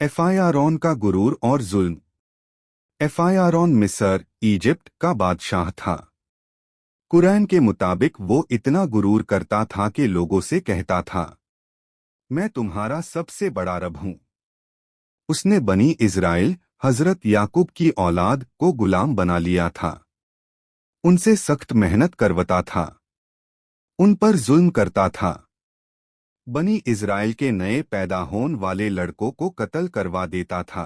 एफआईआरॉन का गुरूर और जुल्म। एफआईआरॉन मिस्र, इजिप्ट का बादशाह था। कुरान के मुताबिक वो इतना गुरूर करता था कि लोगों से कहता था, मैं तुम्हारा सबसे बड़ा रब हूं। उसने बनी इज़राइल, हजरत याकूब की औलाद को गुलाम बना लिया था। उनसे सख्त मेहनत करवाता था, उन पर जुल्म करता था। बनी इज़राइल के नए पैदा होने वाले लड़कों को कत्ल करवा देता था।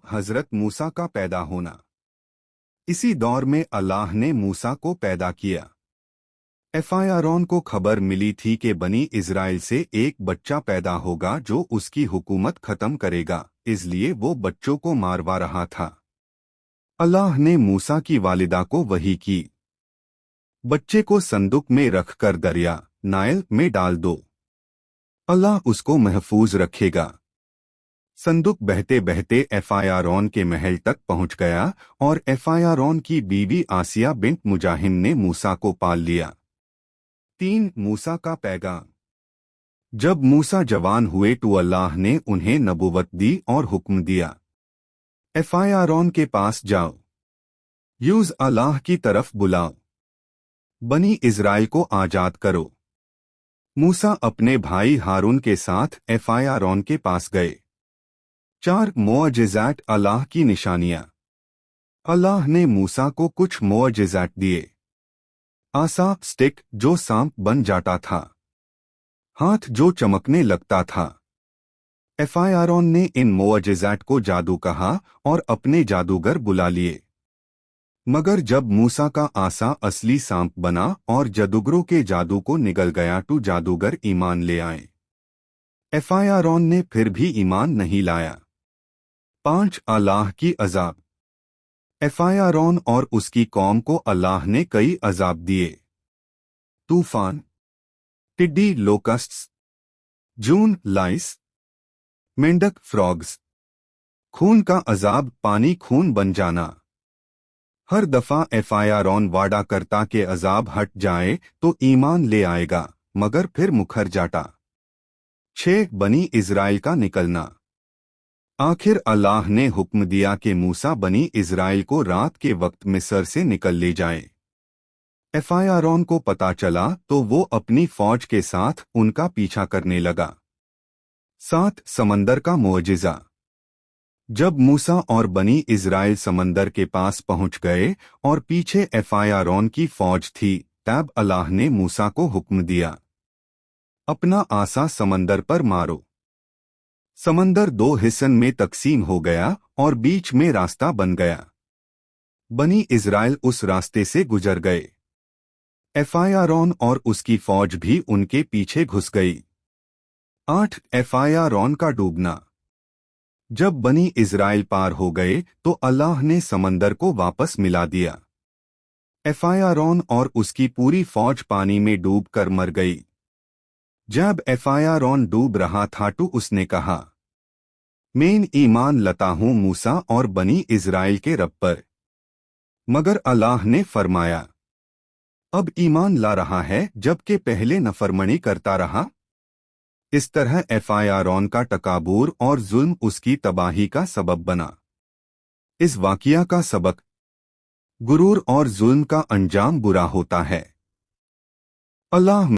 हजरत मूसा का पैदा होना। इसी दौर में अल्लाह ने मूसा को पैदा किया। एफआईआरॉन को खबर मिली थी कि बनी इज़राइल से एक बच्चा पैदा होगा जो उसकी हुकूमत खत्म करेगा, इसलिए वो बच्चों को मारवा रहा था। अल्लाह ने मूसा की वालिदा को वही की, बच्चे को संदूक में रखकर दरिया नाइल में डाल दो, अल्लाह उसको महफूज रखेगा। संदूक बहते बहते एफआईआरॉन के महल तक पहुंच गया और एफआईआरॉन की बीवी आसिया बिन्त मुजाहिम ने मूसा को पाल लिया। मूसा का पैगाम। जब मूसा जवान हुए तो अल्लाह ने उन्हें नबूवत दी और हुक्म दिया, एफआईआरॉन के पास जाओ, यूज़ अल्लाह की तरफ बुलाओ, बनी इज़राइल को आजाद करो। मूसा अपने भाई हारून के साथ एफआईआरॉन के पास गए। 4 मोअजिज़ात अल्लाह की निशानियां। अल्लाह ने मूसा को कुछ मोअजिज़ात दिए। आसा स्टिक जो सांप बन जाता था, हाथ जो चमकने लगता था। एफआईआरॉन ने इन मोअजिज़ात को जादू कहा और अपने जादूगर बुला लिए। मगर जब मूसा का आसा असली सांप बना और जादूगरों के जादू को निगल गया तो जादूगर ईमान ले आए। एफआईआरॉन ने फिर भी ईमान नहीं लाया। 5 अल्लाह की अजाब। एफआईआरॉन और उसकी कौम को अल्लाह ने कई अजाब दिए। तूफान, टिड्डी लोकस्ट्स, जून लाइस, मेंढक फ्रॉग्स। खून का अजाब, पानी खून बन जाना। हर दफा एफआईआरॉन वादा करता कि अजाब हट जाए तो ईमान ले आएगा, मगर फिर मुखर जाता। 6 बनी इज़राइल का निकलना। आखिर अल्लाह ने हुक्म दिया कि मूसा बनी इज़राइल को रात के वक्त मिस्र से निकल ले जाए। एफआईआरॉन को पता चला तो वो अपनी फौज के साथ उनका पीछा करने लगा। 7 समंदर का मोअजिज़ा। जब मूसा और बनी इज़राइल समंदर के पास पहुंच गए और पीछे एफआईआरॉन की फौज थी, तब अल्लाह ने मूसा को हुक्म दिया, अपना आसा समंदर पर मारो। समंदर 2 हिस्सों में तकसीम हो गया और बीच में रास्ता बन गया। बनी इज़राइल उस रास्ते से गुजर गए। एफआईआरॉन और उसकी फौज भी उनके पीछे घुस गई। 8 एफआईआरॉन का डूबना। जब बनी इज़राइल पार हो गए तो अल्लाह ने समंदर को वापस मिला दिया। एफआईआरॉन और उसकी पूरी फौज पानी में डूब कर मर गई। जब एफआईआरॉन डूब रहा था तो उसने कहा, मैं ईमान लाता हूं मूसा और बनी इज़राइल के रब पर। मगर अल्लाह ने फरमाया, अब ईमान ला रहा है जबकि पहले नफरमानी करता रहा। इस तरह एफआईआरॉन का तकाबूर और जुल्म उसकी तबाही का सबब बना। इस वाक़िया का सबक, गुरूर और जुल्म का अंजाम बुरा होता है। अल्लाह